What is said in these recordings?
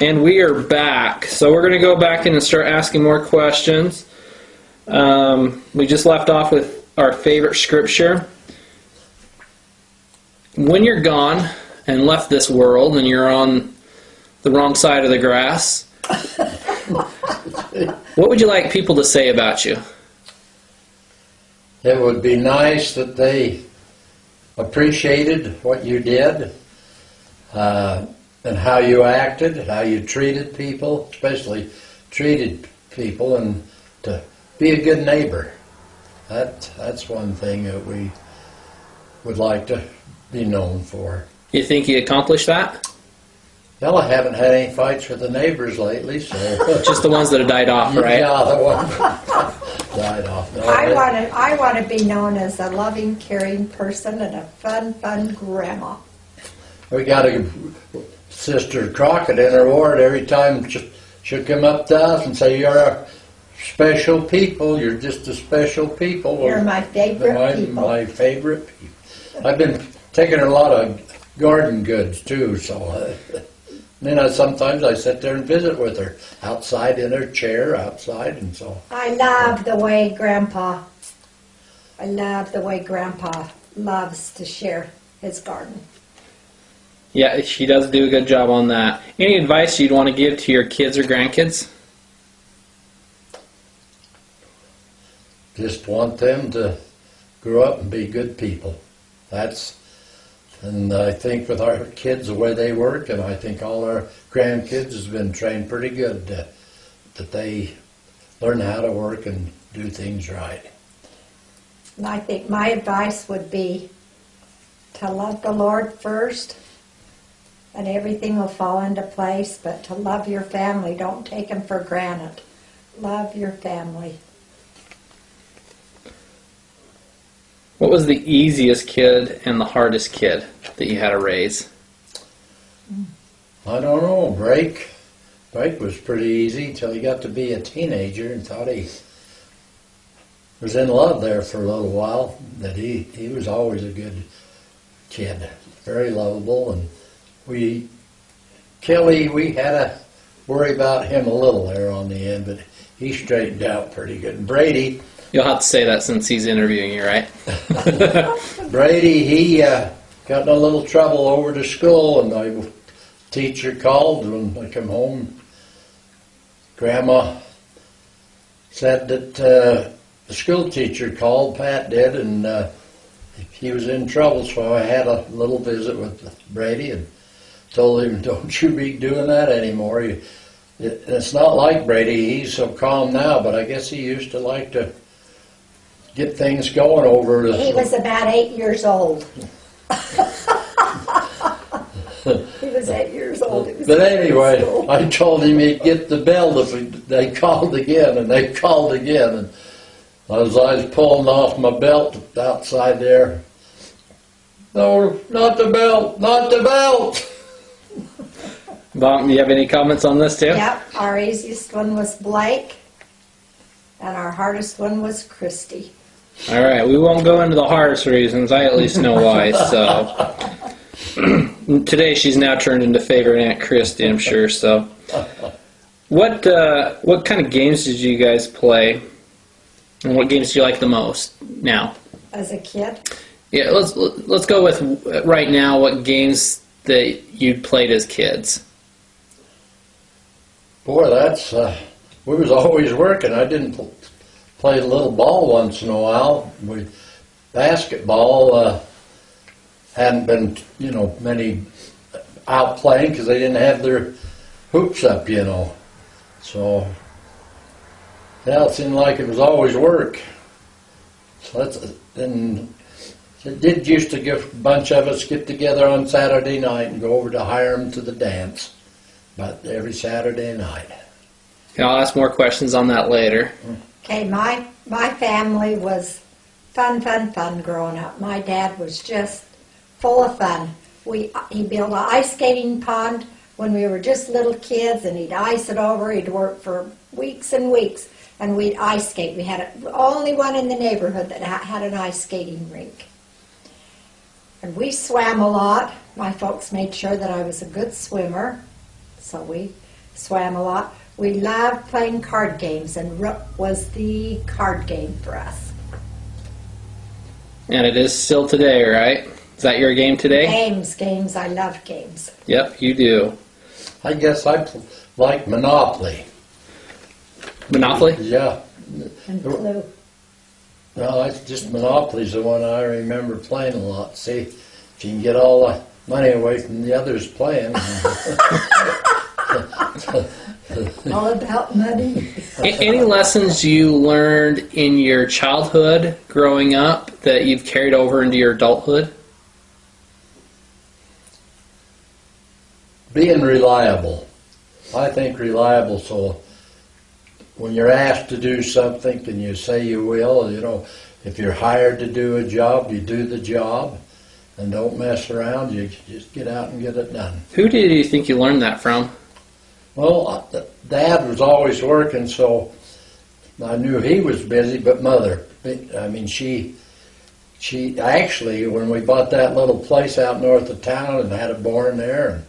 And we are back. So we're going to go back in and start asking more questions. We just left off with our favorite scripture. When you're gone and left this world and you're on the wrong side of the grass, what would you like people to say about you? It would be nice that they appreciated what you did. And how you acted, how you treated people, especially treated people, and to be a good neighbor. That's one thing that we would like to be known for. You think you accomplished that? Well, I haven't had any fights with the neighbors lately, so... Just the ones that have died off, right? Yeah, the ones that died off. No, I want to be known as a loving, caring person and a fun grandma. We got a Sister Crockett in her ward. Every time she'll come up to us and say, "You're a special people. You're just a special people." You're my favorite people. My favorite people. I've been taking her a lot of garden goods too, so then sometimes I sit there and visit with her outside in her chair outside, and so. I love the way Grandpa loves to share his garden. Yeah, she does do a good job on that. Any advice you'd want to give to your kids or grandkids? Just want them to grow up and be good people. And I think with our kids, the way they work, and I think all our grandkids has been trained pretty good that they learn how to work and do things right. And I think my advice would be to love the Lord first, and everything will fall into place, but to love your family. Don't take them for granted. Love your family. What was the easiest kid and the hardest kid that you had to raise? I don't know. Brake was pretty easy until he got to be a teenager and thought he was in love there for a little while. That he was always a good kid, very lovable, and Kelly, we had to worry about him a little there on the end, but he straightened out pretty good. And Brady... You'll have to say that since he's interviewing you, right? Brady, he got in a little trouble over to school, and the teacher called when I come home. Grandma said that the school teacher called, Pat did, and he was in trouble, so I had a little visit with Brady and told him, "Don't you be doing that anymore." It's not like Brady. He's so calm now, but I guess he used to like to get things going over. He was about 8 years old. He was 8 years old. But anyway, I told him he'd get the bell if they called again, and they called again. And as I was pulling off my belt outside there, "No, not the belt, not the belt." Bob, do you have any comments on this too? Yep, our easiest one was Blake, and our hardest one was Christy. All right, we won't go into the hardest reasons. I at least know why. So today she's now turned into favorite Aunt Christy, I'm sure. So, what kind of games did you guys play, and what games do you like the most now? As a kid? Yeah, let's go with right now. What games that you played as kids? Boy, that's we was always working. I didn't play a little ball once in a while. Basketball hadn't been, many out playing because they didn't have their hoops up, So, yeah, it seemed like it was always work. So and it did used to get a bunch of us get together on Saturday night and go over to Hiram to the dance, but every Saturday night. And I'll ask more questions on that later. Okay, my family was fun growing up. My dad was just full of fun. He built an ice skating pond when we were just little kids, and he'd ice it over. He'd work for weeks and weeks, and we'd ice skate. We had the only one in the neighborhood that had an ice skating rink. And we swam a lot. My folks made sure that I was a good swimmer, so we swam a lot. We loved playing card games, and Rook was the card game for us. And it is still today, right? Is that your game today? Games. I love games. Yep, you do. I guess I like Monopoly. Monopoly? Yeah. And Clue. No, it's just Monopoly's the one I remember playing a lot. See, if you can get all the money away from the others playing. All about money. Any lessons you learned in your childhood growing up that you've carried over into your adulthood? Being reliable. I think reliable, so when you're asked to do something and you say you will, if you're hired to do a job, you do the job and don't mess around, you just get out and get it done. Who did you think you learned that from? Well, Dad was always working, so I knew he was busy, but Mother, I mean, she actually, when we bought that little place out north of town and had a barn there, and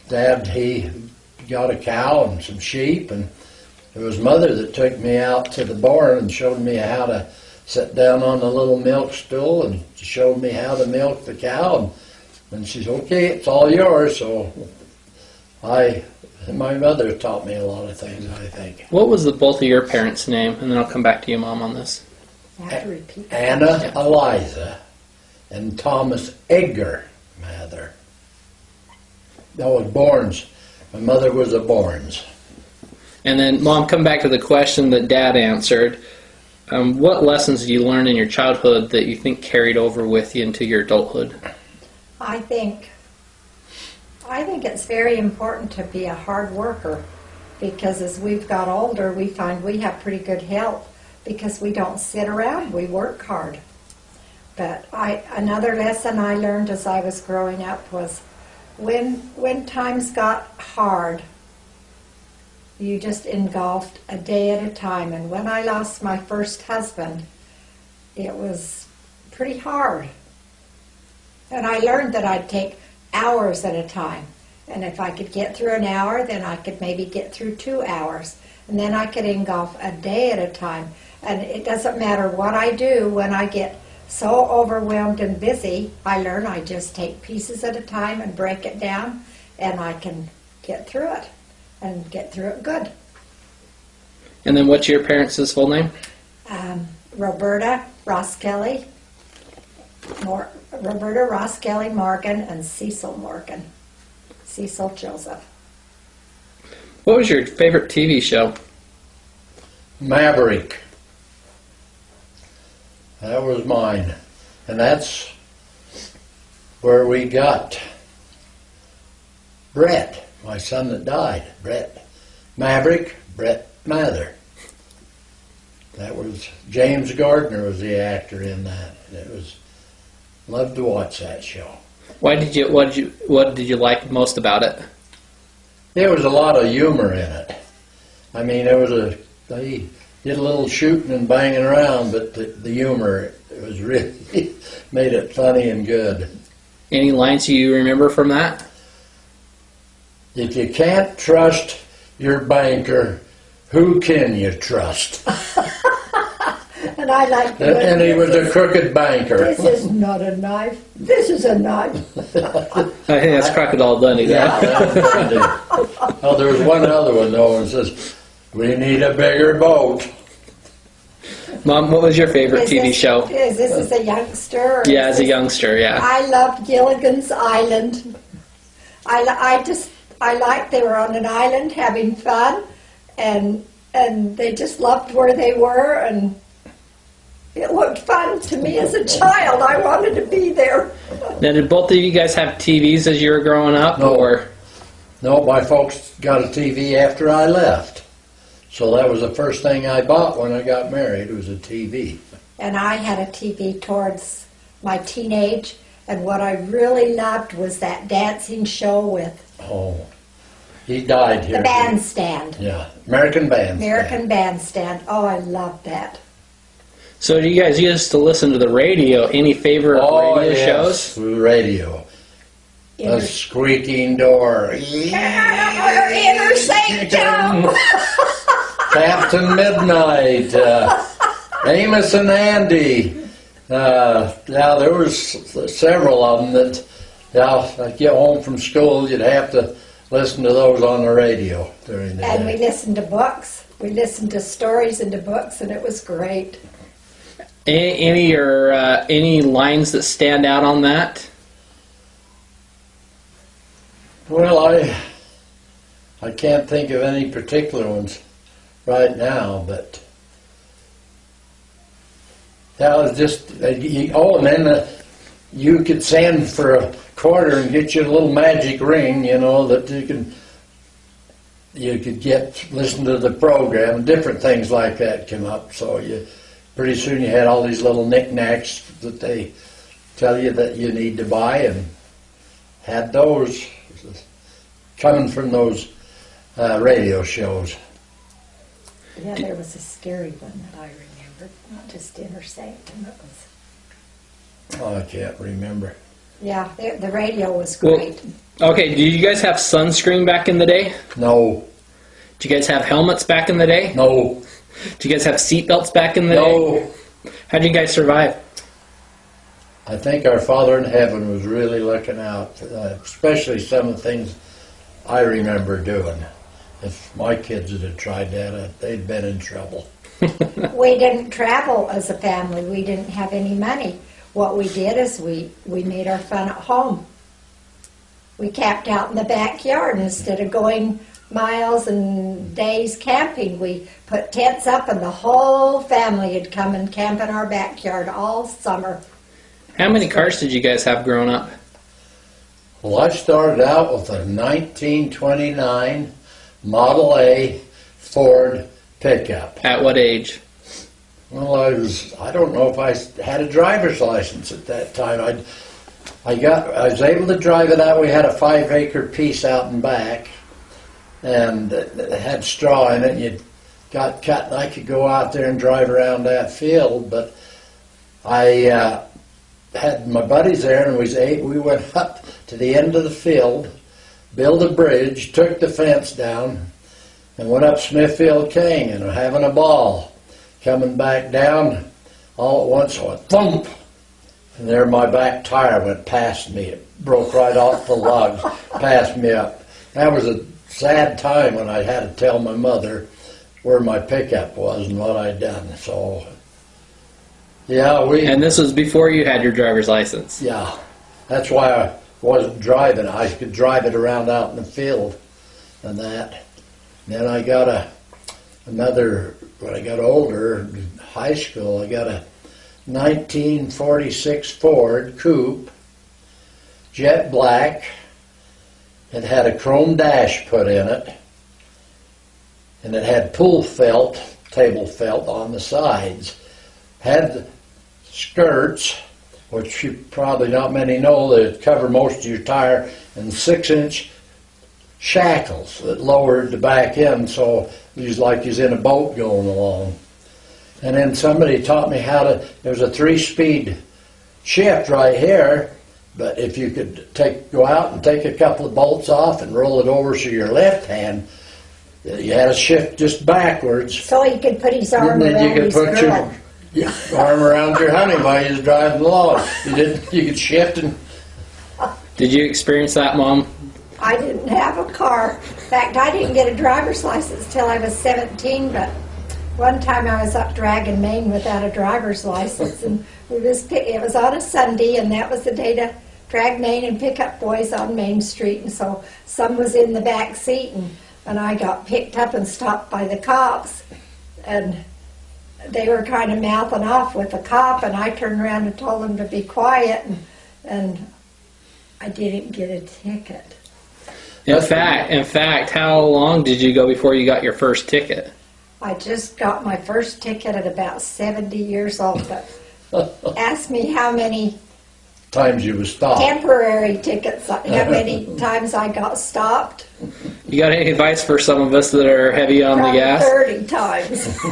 Dad, he got a cow and some sheep, and it was Mother that took me out to the barn and showed me how to sit down on the little milk stool and showed me how to milk the cow. And she said, okay, it's all yours. So my mother taught me a lot of things, I think. What was the both of your parents' name? And then I'll come back to you, Mom, on this. I have to repeat. Anna Eliza and Thomas Edgar Mather. That was Borns. My mother was a Borns. And then, Mom, come back to the question that Dad answered. What lessons did you learn in your childhood that you think carried over with you into your adulthood? I think it's very important to be a hard worker, because as we've got older, we find we have pretty good health because we don't sit around, we work hard. But another lesson I learned as I was growing up was when times got hard, you just engulfed a day at a time. And when I lost my first husband, it was pretty hard. And I learned that I'd take hours at a time. And if I could get through an hour, then I could maybe get through 2 hours. And then I could engulf a day at a time. And it doesn't matter what I do, when I get so overwhelmed and busy, I learn I just take pieces at a time and break it down, and I can get through it and get through it good. And then what's your parents' full name? Roberta Ross Kelly Morgan, and Cecil Morgan. Cecil Joseph. What was your favorite TV show? Maverick. That was mine. And that's where we got Brett, my son that died. Brett Maverick, Brett Mather. That was James Gardner was the actor in that. It was loved to watch that show. What did you like most about it? There was a lot of humor in it. I mean, they did a little shooting and banging around, but the humor, it was really made it funny and good. Any lines you remember from that? If you can't trust your banker, who can you trust? And I like And he was a crooked banker. This is not a knife. This is a knife. I think that's Crocodile Dundee. Yeah, that was funny. Oh, there was one other one though, and says, "We need a bigger boat." Mom, what was your favorite TV show? Is this as a youngster? Yeah, as a youngster, yeah. I loved Gilligan's Island. I liked they were on an island having fun, and they just loved where they were, and it looked fun to me as a child. I wanted to be there. Now, did both of you guys have TVs as you were growing up? No. Or No, my folks got a TV after I left. So that was the first thing I bought when I got married, was a TV. And I had a TV towards my teenage, and what I really loved was that dancing show with Oh, he died here. the bandstand. Yeah, American Bandstand. American Bandstand. Oh, I loved that. so do you guys used to listen to the radio? Any favorite radio yes, shows? through radio. The squeaking door. Inner Night Joe! Captain Midnight, Amos and Andy. Yeah, there was several of them that, I'd get home from school, you'd have to listen to those on the radio during the And we day. listened to books. We listened to stories and to books, and it was great. Any lines that stand out on that? Well, I can't think of any particular ones right now, but that was just, and then you could send for a quarter and get you a little magic ring, that you could listen to the program, different things like that come up, so pretty soon you had all these little knickknacks that they tell you that you need to buy, and had those coming from those radio shows. Yeah, there was a scary one that I remembered, not just Dinner Saint. It was, Oh, I can't remember. yeah, the radio was Well- great. Okay, did you guys have sunscreen back in the day? No, Did you guys have helmets back in the day? no, Did you guys have seatbelts back in the day? no. How'd you guys survive? I think our Father in Heaven was really looking out, especially some of the things I remember doing. If my kids had tried that, they'd been in trouble. We didn't travel as a family. We didn't have any money. What we did is we made our fun at home. We camped out in the backyard instead of going miles and days camping. We put tents up and the whole family had come and camp in our backyard all summer. How many cars did you guys have growing up? Well, I started out with a 1929 Model A Ford pickup. At what age? Well, I don't know if I had a driver's license at that time. I was able to drive it out. We had a 5-acre piece out in back, and it had straw in it, and you got cut, and I could go out there and drive around that field, but I had my buddies there, and we went up to the end of the field, built a bridge, took the fence down, and went up Smithfield Canyon, and having a ball. Coming back down, all at once I went thump, and there my back tire went past me. It broke right off the lugs, passed me up. That was a sad time when I had to tell my mother where my pickup was and what I'd done. So, yeah, And this was before you had your driver's license. yeah, that's why I wasn't driving. I could drive it around out in the field and that. Then I got when I got older, in high school, I got a 1946 Ford Coupe, jet black. It had a chrome dash put in it, and it had table felt on the sides. Had skirts, which you probably not many know, that cover most of your tire, and 6-inch shackles that lowered the back end, so it was like you was in a boat going along. And then somebody taught me there's a 3-speed shift right here, but if you could go out and take a couple of bolts off and roll it over so your left hand, you had to shift just backwards. So he could put his arm And then around you could his put girl. your arm around your honey while you was driving along. You could shift and Did you experience that, Mom? I didn't have a car. In fact, I didn't get a driver's license till I was 17, but one time I was up Dragon, Maine without a driver's license, and it was on a Sunday, and that was the day to drag Maine and pick up boys on Main Street, and so some was in the back seat, and I got picked up and stopped by the cops, and they were kind of mouthing off with the cop, and I turned around and told them to be quiet, and I didn't get a ticket. In fact, how long did you go before you got your first ticket? I just got my first ticket at about 70 years old, but ask me how many times you was stopped. temporary tickets, how many times I got stopped. You got any advice for some of us that are heavy on the Probably gas? 30 times.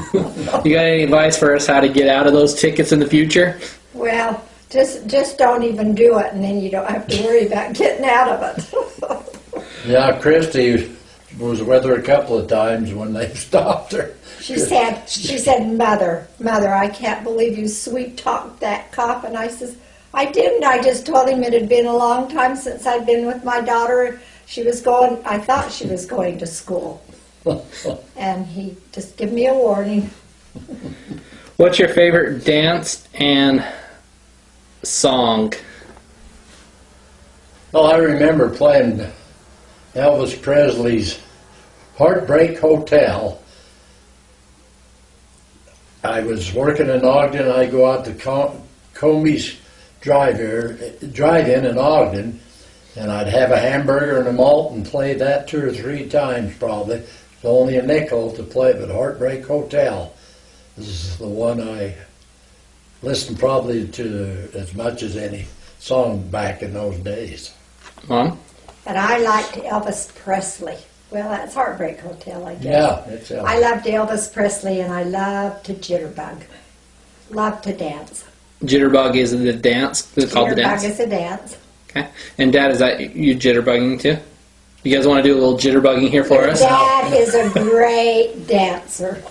You got any advice for us how to get out of those tickets in the future? Well, just don't even do it, and then you don't have to worry about getting out of it. Yeah, Christy was with her a couple of times when they stopped her. She said, Mother, I can't believe you sweet talked that cop. And I says, I didn't. I just told him it had been a long time since I'd been with my daughter. I thought she was going to school. And he just gave me a warning. What's your favorite dance and song? Well, I remember playing Elvis Presley's Heartbreak Hotel. I was working in Ogden. I go out to Comey's drive-in in Ogden, and I'd have a hamburger and a malt and play that 2 or 3 times probably. It's only a nickel to play, but Heartbreak Hotel is the one I listened probably to as much as any song back in those days. Mom? And I liked Elvis Presley. Well, that's Heartbreak Hotel, I guess. Yeah, it's I loved Elvis Presley, and I loved to jitterbug. Loved to dance. Jitterbug is the dance? Is it called the dance? Jitterbug is a dance. Okay. And Dad, is that you jitterbugging too? You guys want to do a little jitterbugging here for us? Dad is a great dancer.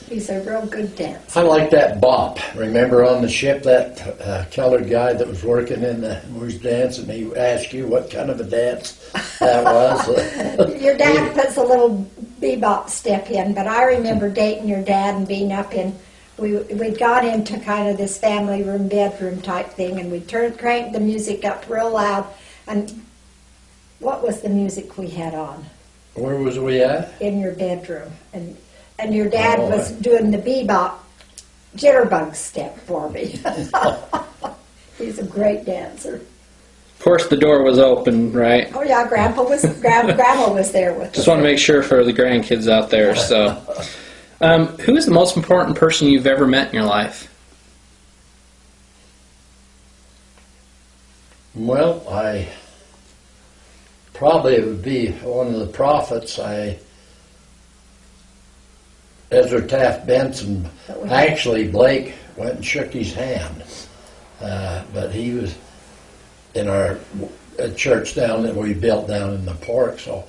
He's a real good dancer. I like that bop. Remember on the ship that colored guy that was working was dancing? He asked you what kind of a dance that was. Your dad puts a little bebop step in, but I remember dating your dad and being up in. We'd got into kind of this family room, bedroom type thing, and we cranked the music up real loud. And what was the music we had on? Where was we at? In your bedroom, and your dad was doing the bebop jitterbug step for me. He's a great dancer. Of course, the door was open, right? Oh yeah, Grandma was there with us. Just want to make sure for the grandkids out there. So, who is the most important person you've ever met in your life? Well, probably it would be one of the prophets. Ezra Taft Benson. Actually, Blake went and shook his hand, but he was in our church down that we built down in the park. So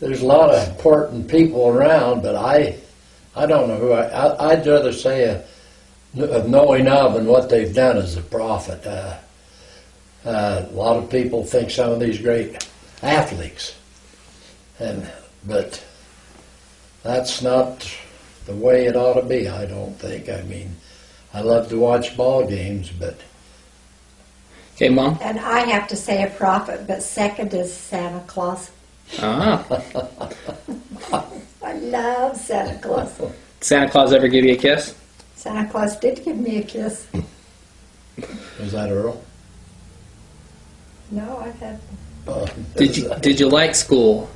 there's a lot of important people around, but I don't know who. I'd rather say of knowing of and what they've done as a prophet. A lot of people think some of these great athletes, but that's not the way it ought to be, I don't think. I mean, I love to watch ball games, but... Okay, Mom? And I have to say a prophet, but second is Santa Claus. Ah. I love Santa Claus. Santa Claus ever give you a kiss? Santa Claus did give me a kiss. Was that Earl? No, I've had... Did you like school?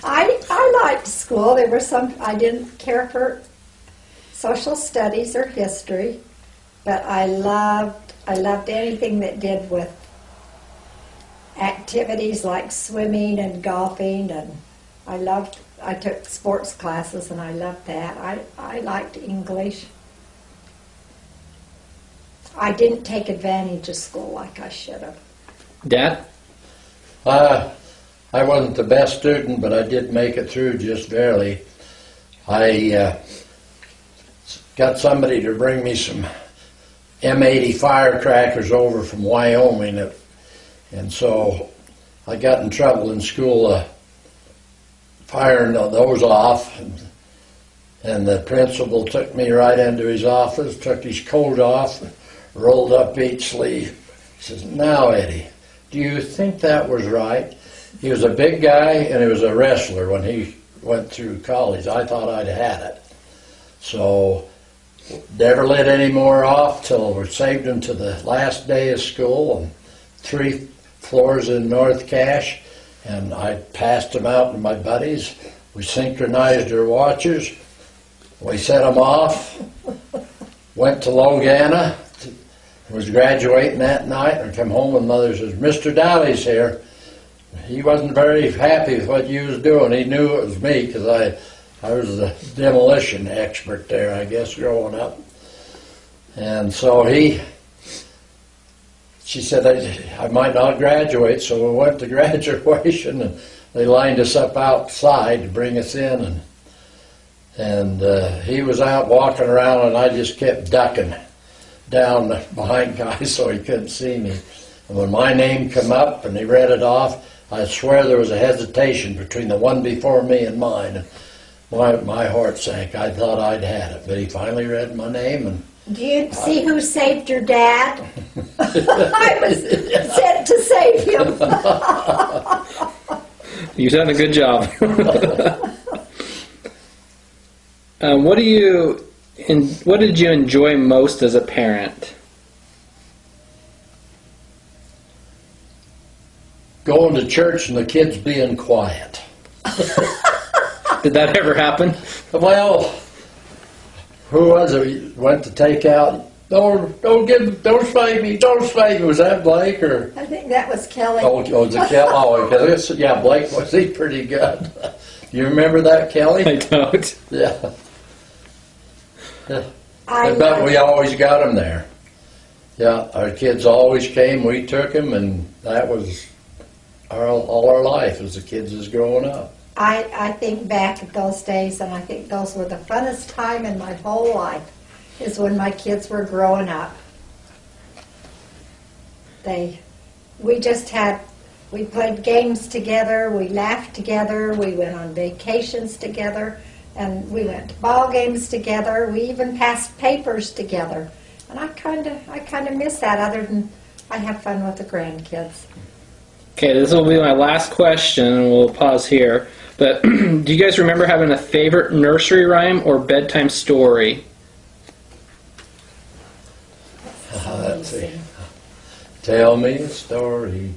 I liked school. There were some I didn't care for social studies or history, but I loved anything that did with activities like swimming and golfing, and I took sports classes and I loved that. I liked English. I didn't take advantage of school like I should have. Dad? I wasn't the best student, but I did make it through just barely. I got somebody to bring me some M80 firecrackers over from Wyoming, and so I got in trouble in school firing those off, and the principal took me right into his office, took his coat off, rolled up each sleeve. He says, "Now, Eddie, do you think that was right?" He was a big guy, and he was a wrestler when he went through college. I thought I'd had it. So, never let any more off till we saved him to the last day of school, and 3 floors in North Cache, and I passed him out to my buddies. We synchronized our watches. We set them off, went to Longana, was graduating that night, and come home and Mother says, "Mr. Dowley's here." He wasn't very happy with what you was doing. He knew it was me because I was the demolition expert there, I guess, growing up. And so she said I might not graduate, so we went to graduation, and they lined us up outside to bring us in, and he was out walking around, and I just kept ducking down behind guys so he couldn't see me. And when my name came up and he read it off, I swear there was a hesitation between the one before me and mine. And my heart sank. I thought I'd had it, but he finally read my name. And do you see who saved your dad? I was sent to save him. You've done a good job. What did you enjoy most as a parent? Going to church and the kids being quiet. Did that ever happen? Well, who was it? Went to take out. Don't spank me! Don't spank me! Was that Blake or? I think that was Kelly. Oh, was it Kelly? Oh, okay. Yeah, Blake was. He pretty good. You remember that, Kelly? I don't. Yeah. But we always got them there. Yeah, our kids always came. We took them, and that was all our life as the kids was growing up. I think back at those days, and I think those were the funnest time in my whole life, is when my kids were growing up. We played games together, we laughed together, we went on vacations together, and we went to ball games together. We even passed papers together, and I kind of miss that. Other than I have fun with the grandkids. Okay, this will be my last question, and we'll pause here. But do you guys remember having a favorite nursery rhyme or bedtime story? Let's see. Tell me a story.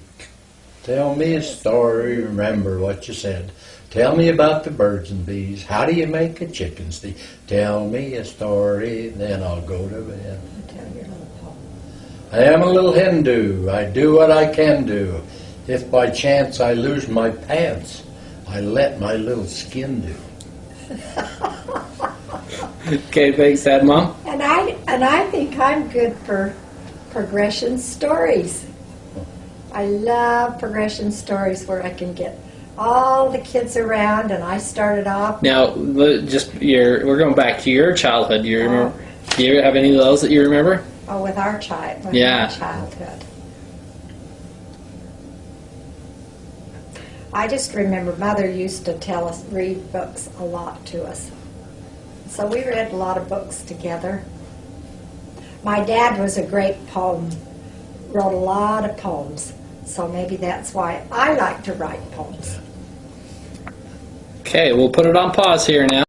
Tell me a story. Remember what you said. Tell me about the birds and bees. How do you make a chicken steak? Tell me a story, then I'll go to bed. I am a little Hindu. I do what I can do. If by chance I lose my pants, I let my little skin do. Okay, thanks, Dad, Mom. And I think I'm good for progression stories. I love progression stories where I can get all the kids around, and I started off. Now, we're going back to your childhood. Do you remember? Do you have any of those that you remember? Oh, with our child. With Yeah. our childhood. I just remember Mother used to read books a lot to us. So we read a lot of books together. My dad was a great wrote a lot of poems. So maybe that's why I like to write poems. Okay, we'll put it on pause here now.